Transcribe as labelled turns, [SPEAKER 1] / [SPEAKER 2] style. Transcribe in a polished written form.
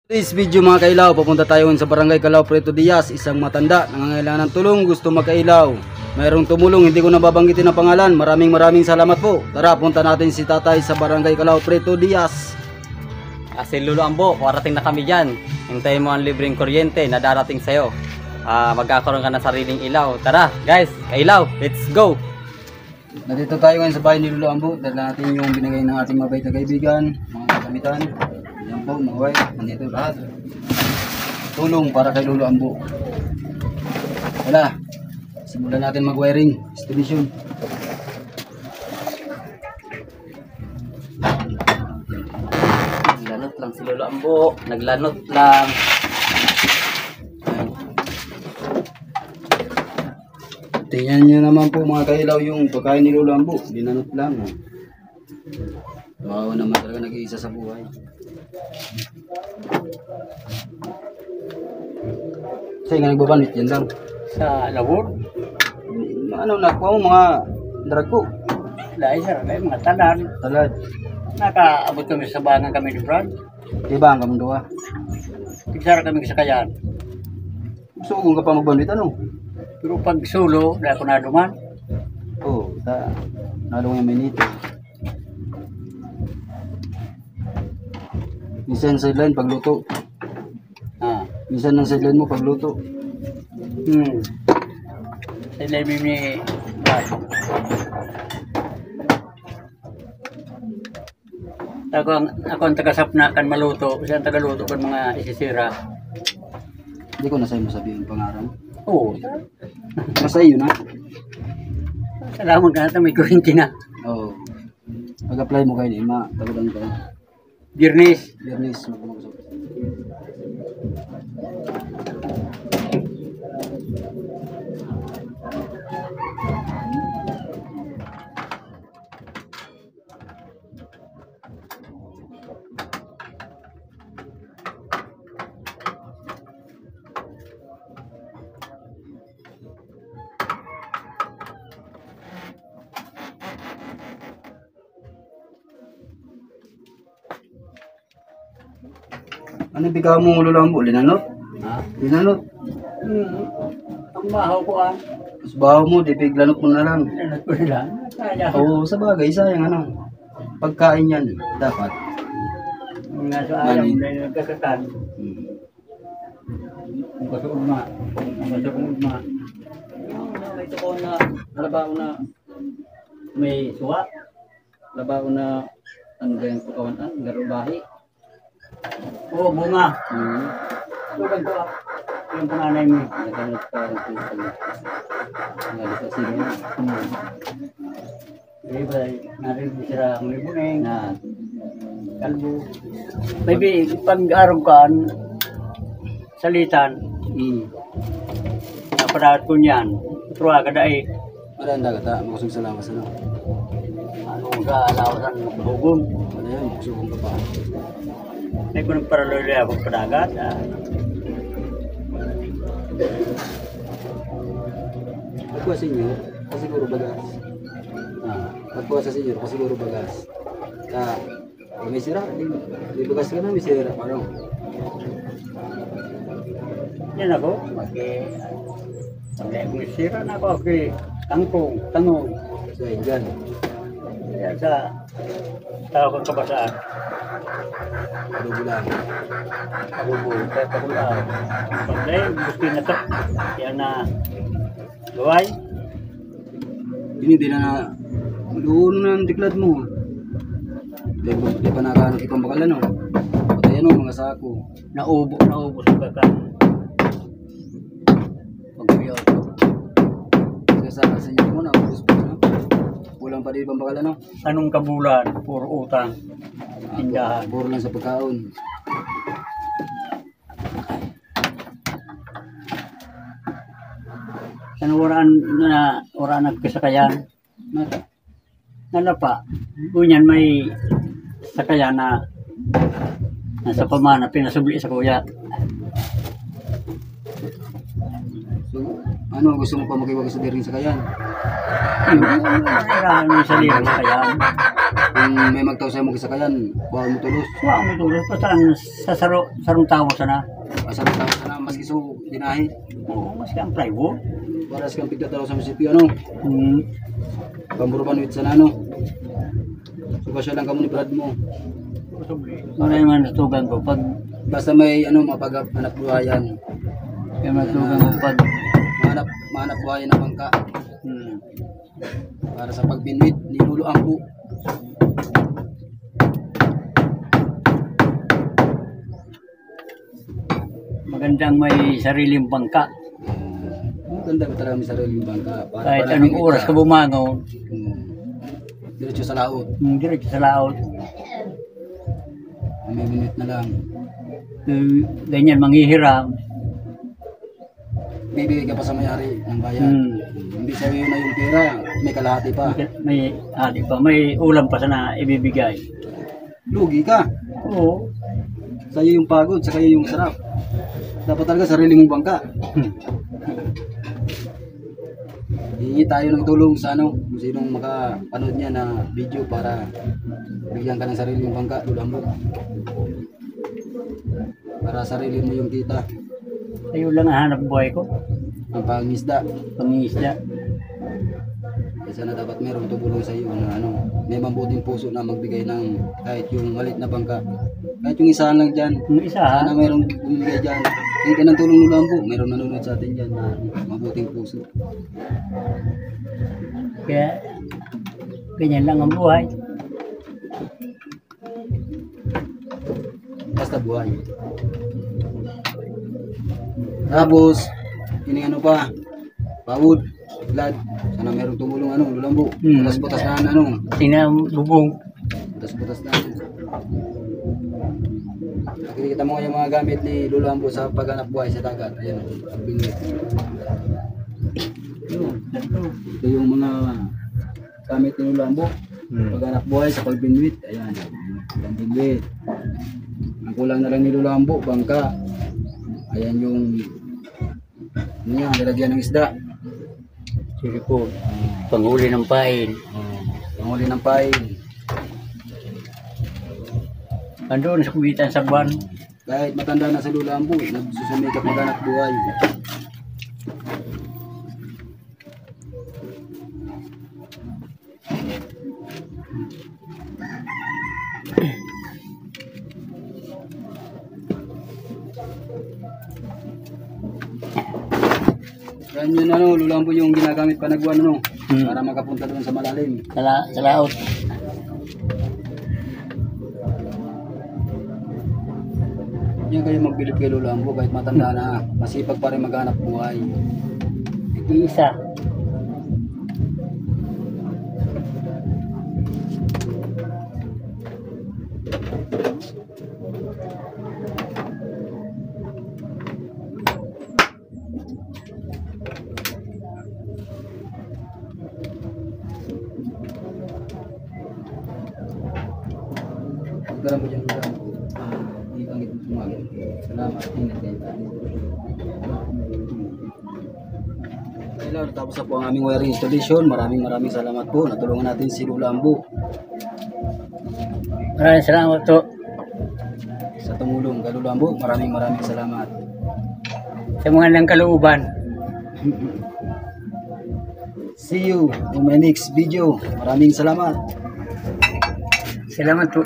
[SPEAKER 1] This video mga kailaw, papunta tayo sa Barangay Calao Preto Diaz. Isang matanda, nangangailangan ng tulong, gusto magkailaw. Mayroong tumulong, hindi ko nababanggitin ang pangalan. Maraming salamat po. Tara, punta natin si tatay sa Barangay Calao Preto Diaz.
[SPEAKER 2] Si Lolo Ambo, parating na kami dyan. Hintayin mo ang libreng kuryente na darating sa'yo. Magkakaroon ka ng sariling ilaw. Tara guys, kailaw, let's go!
[SPEAKER 1] Nandito tayo ngayon sa bahay ni Lolo Ambo. Dala natin yung binigay ng ating mabait na kaibigan, mga kagamitan. Yan po, mga wife, nandito lahat. Tulong para kay Lolo Ambo. Wala, simulan natin mag-wiring, installation.
[SPEAKER 2] Naglanot lang si Lolo Ambo, naglanot lang.
[SPEAKER 1] Tingnan nyo naman po mga kailaw yung pagkain ni Lolo Ambo. Binanot lang. Wow naman talaga, nag-iisa sa buhay. Kasi nga nagbabanit yan lang.
[SPEAKER 2] Sa labor,
[SPEAKER 1] Ano nakuha mo mga drago?
[SPEAKER 2] dahil sa mga tanan.
[SPEAKER 1] Talad.
[SPEAKER 2] Nakaabot kami sa bangan kami ni Brad.
[SPEAKER 1] Diba ang kamong gawa?
[SPEAKER 2] Pigsara kami sa kayan.
[SPEAKER 1] Gusto kong ka pa magbanit ano?
[SPEAKER 2] Pero pag solo, dahil ako naduman.
[SPEAKER 1] Oo, nalong yung minito. Minsan sideline pagluto. Minsan ng sideline mo pagluto.
[SPEAKER 2] Sa labi ni Brad. Ako ang tagasapna kan maluto. Kasi ang tagaluto kan mga isisira.
[SPEAKER 1] Hindi ko na sa'yo masabihin pangarang.
[SPEAKER 2] Oo.
[SPEAKER 1] Basta yun ha?
[SPEAKER 2] Salamat ka natin may kurinti na.
[SPEAKER 1] Oo. Pag-apply mo kayo ni Ima, tagulan ka.
[SPEAKER 2] Biyernes.
[SPEAKER 1] Biyernes, magpapakusap. Ano bigaw mo Lolo Ambo? Linanot? Linanot?
[SPEAKER 2] Ang mahaw ko
[SPEAKER 1] Mas baho mo, di biglanot mo na lang.
[SPEAKER 2] Linanot ko nila.
[SPEAKER 1] Oo, sa bagay, sayang ano. Pagkain yan, dapat.
[SPEAKER 2] Nga sa ayaw mo na nagkakatan. Ang kasuugma. Ito ko na, nalabao na may suwa. Nalabao na, ano ba yung pagkawanan? Garubahi. Oo, bunga. Sugan ko yung panganay mo. Nagamit pa rin po sa mga sa sino. Diba, narinig sila ang libuning. Kalbo. Maybe, pag-araw ka, salitan. Napadat ko niyan. Tuwa ka dahil.
[SPEAKER 1] Maranda ka ta, makusog sa lawas ano.
[SPEAKER 2] Ano ka, alawasan mo kahugon.
[SPEAKER 1] Ano yan, makusog ka pa.
[SPEAKER 2] May ko nagparaloy ako padagat.
[SPEAKER 1] Pagkuha sa inyo, kasiguro bagas. Pagkuha sa inyo, kasiguro bagas. Pag may sira, di bagas ka na, may sira. Parang.
[SPEAKER 2] Yan ako. Pag may sira na ako, okay. Tangkong, tangong.
[SPEAKER 1] So, yan.
[SPEAKER 2] Yan sa tao kong kabasaan.
[SPEAKER 1] Adobo lang.
[SPEAKER 2] Abubo, kaya pakulaan. Pag dahil, gusto na ito. Yan na gaway.
[SPEAKER 1] Hindi na doon na ang tiklad mo. Di pa nakahanap ipang bakal ano. Patay ano, mga sako.
[SPEAKER 2] Naubo sa kakan. Pag-iyaw ko.
[SPEAKER 1] Kasi sa inyo mo na, ubus pa na. Kulang pa din ipang bakal ano.
[SPEAKER 2] Anong kabulan? Puro utang. Tindahan.
[SPEAKER 1] Puro lang sa pagkaon.
[SPEAKER 2] Ano oraan nagkasakayan?
[SPEAKER 1] Nata.
[SPEAKER 2] Nalapa. Bunyan may sakayan na nasa pamana, pinasubli sa kuya.
[SPEAKER 1] So, ano gusto mo pa makiwag sa diring sa kayan?
[SPEAKER 2] Kailangan mo sa liang sakayan.
[SPEAKER 1] Kung may magtaw sa'yo mo kisakayan, bawal mo tulos.
[SPEAKER 2] Wa mo tulos pa sa sarong tawo sana.
[SPEAKER 1] Asal tao sana, mas giso dinahi.
[SPEAKER 2] Oo, mas kang plywood.
[SPEAKER 1] Paras kang pigtataro sa munisipyo, ano? Pamburuban wit sana, ano? Suba siya lang kamo ni Brad mo.
[SPEAKER 2] Wala naman natugan ko pag
[SPEAKER 1] Basta may ano mapag-anak buhayan.
[SPEAKER 2] kaya natugan ko pag
[SPEAKER 1] Mahanap buhayan ng bangka para sa pagbinwit ni Lolo Ambo.
[SPEAKER 2] magandang may sariling bangka.
[SPEAKER 1] Maganda ba talaga may sariling bangka?
[SPEAKER 2] Kahit anong oras ka bumangon,
[SPEAKER 1] Diretso sa laot.
[SPEAKER 2] diretso sa laot.
[SPEAKER 1] May minute na lang.
[SPEAKER 2] Ganyan manghihiram.
[SPEAKER 1] Bibigay ka pa sa may-ari ng bayan. Hindi sa'yo na yung pera, may kalahati pa.
[SPEAKER 2] May pa, may ulam pa sana ibibigay.
[SPEAKER 1] Lugi ka.
[SPEAKER 2] Oo.
[SPEAKER 1] Sa'yo yung pagod, sa kayo yung sarap. Dapat talaga sarili mong bangka. Hihingi tayo ng tulong sa ano, kung sinong makapanood niya na video para bigyan ka ng sarili mong bangka, Lulambo. Para sarili mo yung kita,
[SPEAKER 2] Ayun lang ang hanap buhay ko.
[SPEAKER 1] ang pangisda.
[SPEAKER 2] Pangisda.
[SPEAKER 1] Kaya sana dapat merong tumulong sa iyo na ano, may mabuting puso na magbigay ng kahit yung maliit na bangka. Kahit yung isa lang dyan.
[SPEAKER 2] Yung isa,
[SPEAKER 1] Sana merong bumigay dyan. Hindi ka ng tulong Lulambo. Merong nanonood sa atin dyan na mabuting puso.
[SPEAKER 2] kaya ganyan lang ang buhay.
[SPEAKER 1] Basta buhay. Tapos, ini ano pa, pawod, glad. Sana merong tumulong ano, Lulambo. Butas-butas na ano,
[SPEAKER 2] Sinabubong.
[SPEAKER 1] butas-butas na. Nakikita mo yung mga gamit ni Lulambo sa paghanap buhay sa dagat. Ayan, pagbingwit. Ito yung mga gamit ni Lulambo. Paghanap buhay sa pagbingwit. Ayan, pagbingwit. Ang kulang na lang ni Lulambo, bangka. Ayan yung ano yan, lalagyan ng isda.
[SPEAKER 2] Siripon. Panghuli ng pain.
[SPEAKER 1] Panghuli ng pain.
[SPEAKER 2] Andun sa kubitan sa buwan.
[SPEAKER 1] Kahit matanda na sa Lulambo, nagsusumikap maghanap buhay. Yan yun ano, Lulambo yung ginagamit panagwan ano, para makapunta doon sa malalim.
[SPEAKER 2] Sa laot.
[SPEAKER 1] Yan kayo magbilip kay Lulambo kahit matanda na, masipag pa rin maghanap buhay.
[SPEAKER 2] Isa.
[SPEAKER 1] Pagkaram mo dyan Lulambo, ibangit mo sumagin. Salamat, ingat kayo. Kailan, tapos na po ang aming wiring installation. Maraming salamat po. Natulungan natin si Lulambo
[SPEAKER 2] Maraming salamat to.
[SPEAKER 1] sa tumulong kay Lulambo. Maraming salamat.
[SPEAKER 2] Sa mga nang kalooban.
[SPEAKER 1] See you in my next video. Maraming salamat.
[SPEAKER 2] Salamat po.